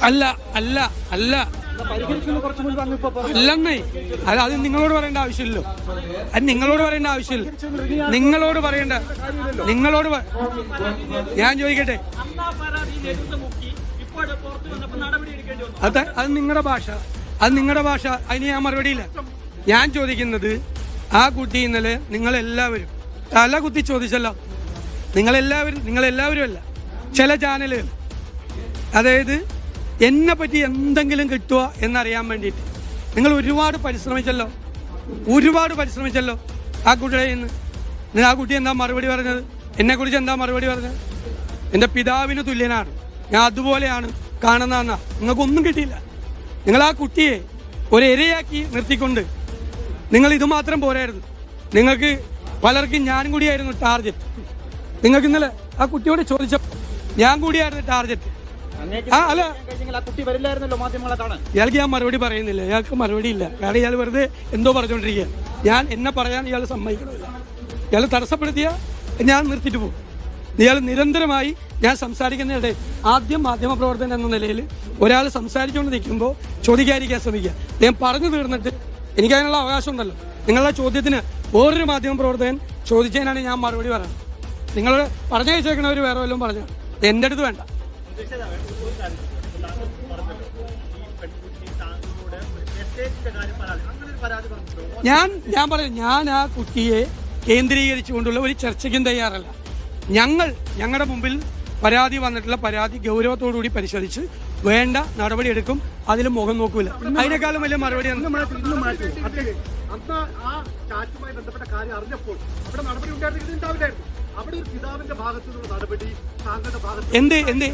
അല്ല അല്ല അല്ല അല്ലെന്നേ അത് നിങ്ങളോട് പറയേണ്ട ആവശ്യമില്ലല്ലോ. അത് നിങ്ങളോട് പറയേണ്ട ആവശ്യമില്ല. നിങ്ങളോട് പറയേണ്ട ഞാൻ ചോദിക്കട്ടെ, അത് നിങ്ങളുടെ ഭാഷ, അതിന് ഞാൻ മറുപടിയില്ല. ഞാൻ ചോദിക്കുന്നത്, ആ കുട്ടി ഇന്നലെ നിങ്ങളെല്ലാവരും തല കുത്തി ചോദിച്ചല്ലോ. നിങ്ങളെല്ലാവരും അല്ല, ചില ചാനലുകൾ, അതായത് എന്നെ പറ്റി എന്തെങ്കിലും കിട്ടുക എന്നറിയാൻ വേണ്ടിയിട്ട് നിങ്ങൾ ഒരുപാട് പരിശ്രമിച്ചല്ലോ. ആ കുട്ടിയുടെ നിന്ന് ആ കുട്ടി എന്താ മറുപടി പറഞ്ഞത്? എന്നെക്കുറിച്ച് എന്താ മറുപടി പറഞ്ഞത്? എൻ്റെ പിതാവിന് തുല്യനാണ്, ഞാൻ അതുപോലെയാണ് കാണുന്നതെന്നാ. നിങ്ങൾക്കൊന്നും കിട്ടിയില്ല. നിങ്ങൾ ആ കുട്ടിയെ ഒരു ഇരയാക്കി നിർത്തിക്കൊണ്ട് നിങ്ങൾ ഇത് മാത്രം പോരായിരുന്നു. നിങ്ങൾക്ക് പലർക്കും ഞാൻ കൂടിയായിരുന്നു ടാർഗറ്റ്. നിങ്ങൾക്ക് ഇന്നലെ ആ കുട്ടിയോട് ചോദിച്ചപ്പോൾ ഞാൻ കൂടിയായിരുന്നു ടാർഗറ്റ്. അല്ല, ഇയാൾക്ക് ഞാൻ മറുപടി പറയുന്നില്ല. ഇയാൾക്ക് മറുപടി ഇല്ല. കാരണം ഇയാൾ വെറുതെ എന്തോ പറഞ്ഞുകൊണ്ടിരിക്കുക. എന്നെ പറയാൻ ഇയാൾ സമ്മതിക്കണമില്ല. ഇയാൾ തടസ്സപ്പെടുത്തിയ ഞാൻ നിർത്തിയിട്ട് പോകും. ഇയാൾ നിരന്തരമായി ഞാൻ സംസാരിക്കുന്നതിനിടെ ആദ്യം മാധ്യമപ്രവർത്തകൻ എന്ന നിലയിൽ ഒരാൾ സംസാരിച്ചുകൊണ്ട് നിൽക്കുമ്പോൾ ചോദിക്കാതിരിക്കാൻ ശ്രമിക്കുക. ഞാൻ പറഞ്ഞു തീർന്നിട്ട് എനിക്കതിനുള്ള അവകാശം ഉണ്ടല്ലോ. നിങ്ങളുടെ ചോദ്യത്തിന് വേറൊരു മാധ്യമപ്രവർത്തകൻ ചോദിച്ചതിനാണ് ഞാൻ മറുപടി പറയുന്നത്. നിങ്ങൾ പറഞ്ഞയച്ചേക്കണവർ വേറെ വല്ലതും പറഞ്ഞു, എൻ്റെ അടുത്ത് വേണ്ട. ഞാൻ പറയും, ഞാൻ ആ കുട്ടിയെ കേന്ദ്രീകരിച്ചുകൊണ്ടുള്ള ഒരു ചർച്ചയ്ക്കും തയ്യാറല്ല. ഞങ്ങളുടെ മുമ്പിൽ പരാതി വന്നിട്ടുള്ള പരാതി ഗൗരവത്തോടുകൂടി പരിശോധിച്ച് വേണ്ട നടപടി എടുക്കും. അതിൽ മുഖം നോക്കൂല. അതിനേക്കാളും വലിയ മറുപടി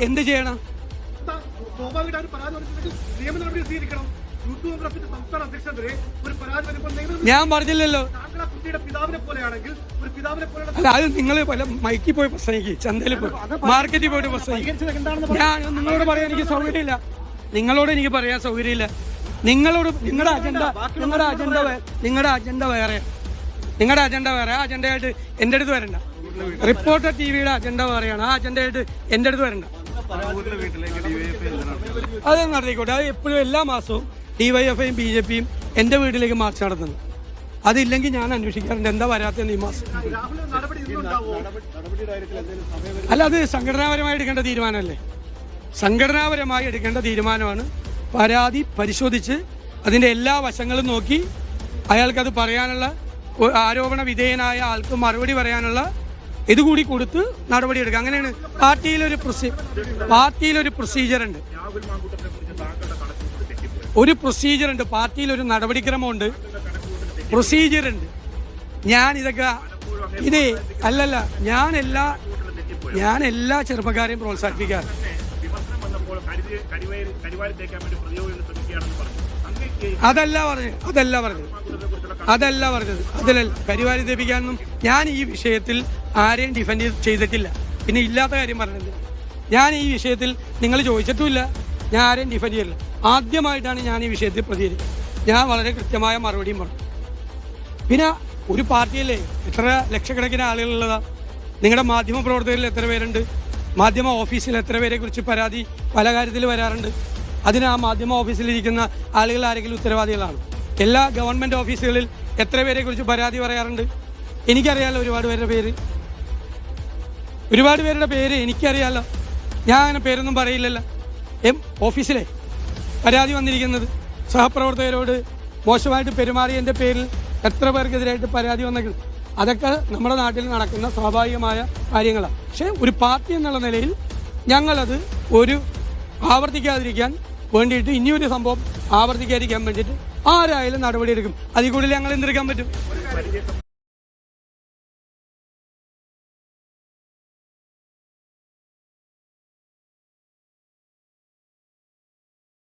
എന്ത് ചെയ്യണം? ഞാൻ പറഞ്ഞില്ലല്ലോ. അത് നിങ്ങൾ പല മൈക്കിൽ പോയി പ്രസംഗിക്കും, ചന്തയിൽ പോയി, മാർക്കറ്റിൽ പോയിട്ട് പ്രസംഗിക്കും. ഞാൻ നിങ്ങളോട് പറയാൻ എനിക്ക് സൗകര്യമില്ല. എനിക്ക് പറയാൻ സൗകര്യമില്ല. നിങ്ങളുടെ അജണ്ട വേറെ. ആ അജണ്ടയായിട്ട് എൻ്റെ അടുത്ത് വരണ്ട. റിപ്പോർട്ടർ ടിവിയുടെ അജണ്ട വേറെയാണ്. ആ അജണ്ടയായിട്ട് എൻ്റെ അടുത്ത് വരണ്ട. അത് നടത്തിക്കോട്ടെ. അത് എപ്പോഴും എല്ലാ മാസവും DYFIയും BJPയും എൻ്റെ വീട്ടിലേക്ക് മാർച്ച് നടത്തുന്നു. അതില്ലെങ്കിൽ ഞാൻ അന്വേഷിക്കാറുണ്ട് എന്താ വരാത്തതെന്ന് ഈ മാസം. അല്ല, അത് സംഘടനാപരമായി എടുക്കേണ്ട തീരുമാനമല്ലേ? സംഘടനാപരമായി എടുക്കേണ്ട തീരുമാനമാണ്. പരാതി പരിശോധിച്ച് അതിൻ്റെ എല്ലാ വശങ്ങളും നോക്കി അയാൾക്കത് പറയാനുള്ള, ആരോപണ വിധേയനായ ആൾക്ക് മറുപടി പറയാനുള്ള ഇതുകൂടി കൊടുത്ത് നടപടിയെടുക്കുക. അങ്ങനെയാണ് പാർട്ടിയിലൊരു പ്രൊസീജിയറുണ്ട്. പാർട്ടിയിലൊരു നടപടിക്രമമുണ്ട്, പ്രൊസീജിയറുണ്ട്. ഞാൻ എല്ലാ ചെറുപ്പക്കാരെയും പ്രോത്സാഹിപ്പിക്കാറ്. അതല്ല പറഞ്ഞത്. കരിവാരി തെപ്പിക്കാനൊന്നും ഞാൻ ഈ വിഷയത്തിൽ ആരെയും ഡിഫെൻഡ് ചെയ്തിട്ടില്ല. പിന്നെ ഇല്ലാത്ത കാര്യം പറഞ്ഞത് ഞാൻ ഈ വിഷയത്തിൽ നിങ്ങൾ ചോദിച്ചിട്ടുമില്ല. ഞാൻ ആരെയും ഡിഫെൻഡ് ചെയ്തില്ല. ആദ്യമായിട്ടാണ് ഞാൻ ഈ വിഷയത്തിൽ പ്രതികരിക്കുന്നത്. ഞാൻ വളരെ കൃത്യമായ മറുപടിയും പറഞ്ഞു. പിന്നെ ഒരു പാർട്ടിയല്ലേ എത്ര ലക്ഷക്കണക്കിന് ആളുകളുള്ളതാ? നിങ്ങളുടെ മാധ്യമ പ്രവർത്തകരിൽ എത്ര പേരുണ്ട്? മാധ്യമ ഓഫീസിൽ എത്ര പേരെ കുറിച്ച് പരാതി പല കാര്യത്തിൽ വരാറുണ്ട്? അതിന് ആ മാധ്യമ ഓഫീസിലിരിക്കുന്ന ആളുകൾ ആരെങ്കിലും ഉത്തരവാദികളാണ്? എല്ലാ ഗവൺമെൻറ് ഓഫീസുകളിൽ എത്ര പേരെ കുറിച്ച് പരാതി പറയാറുണ്ട്? എനിക്കറിയാമല്ലോ ഒരുപാട് പേരുടെ പേര് എനിക്കറിയാമല്ലോ. ഞാൻ അങ്ങനെ പേരൊന്നും പറയില്ലല്ലോ. ഓഫീസിലെ പരാതി വന്നിരിക്കുന്നത് സഹപ്രവർത്തകരോട് മോശമായിട്ട് പെരുമാറിയതിൻ്റെ പേരിൽ എത്ര പേർക്കെതിരായിട്ട് പരാതി വന്നെങ്കിൽ അതൊക്കെ നമ്മുടെ നാട്ടിൽ നടക്കുന്ന സ്വാഭാവികമായ കാര്യങ്ങളാണ്. പക്ഷേ ഒരു പാർട്ടി എന്നുള്ള നിലയിൽ ഞങ്ങളത് ആവർത്തിക്കാതിരിക്കാൻ വേണ്ടിയിട്ട്, ഇനിയൊരു സംഭവം ആവർത്തിക്കാതിരിക്കാൻ വേണ്ടിയിട്ട് ആരായാലും നടപടിയെടുക്കും. അതിൽ കൂടുതൽ ഞങ്ങൾ എന്തെടുക്കാൻ പറ്റും?